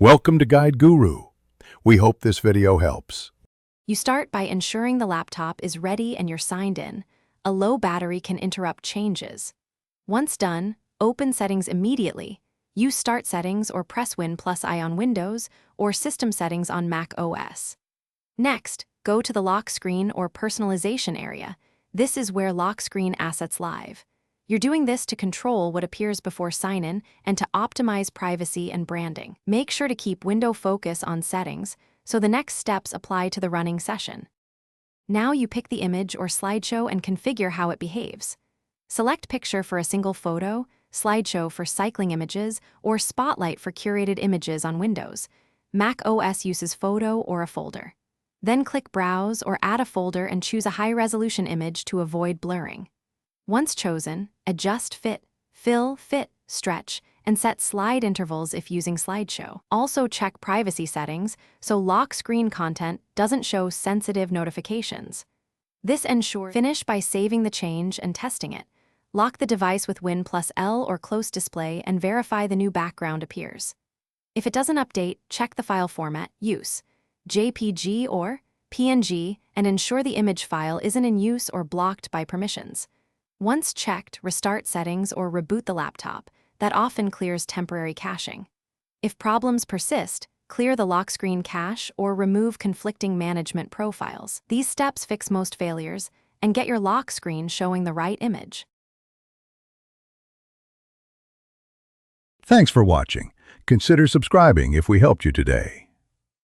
Welcome to Guide Guru. We hope this video helps. You start by ensuring the laptop is ready and you're signed in. A low battery can interrupt changes. Once done, open Settings immediately. Use Start Settings or press Win+I on Windows or System Settings on Mac OS. Next, go to the lock screen or personalization area. This is where lock screen assets live. You're doing this to control what appears before sign-in and to optimize privacy and branding. Make sure to keep window focus on settings, so the next steps apply to the running session. Now you pick the image or slideshow and configure how it behaves. Select Picture for a single photo, Slideshow for cycling images, or Spotlight for curated images on Windows. Mac OS uses Photo or a folder. Then click Browse or Add a folder and choose a high-resolution image to avoid blurring. Once chosen, adjust Fit, Fill, Fit, Stretch, and set slide intervals if using Slideshow. Also check privacy settings so lock screen content doesn't show sensitive notifications. This ensures finish by saving the change and testing it. Lock the device with Win+L or Close Display and verify the new background appears. If it doesn't update, check the file format, use JPG or PNG, and ensure the image file isn't in use or blocked by permissions. Once checked, restart settings or reboot the laptop. That often clears temporary caching. If problems persist, clear the lock screen cache or remove conflicting management profiles. These steps fix most failures and get your lock screen showing the right image. Thanks for watching. Consider subscribing if we helped you today.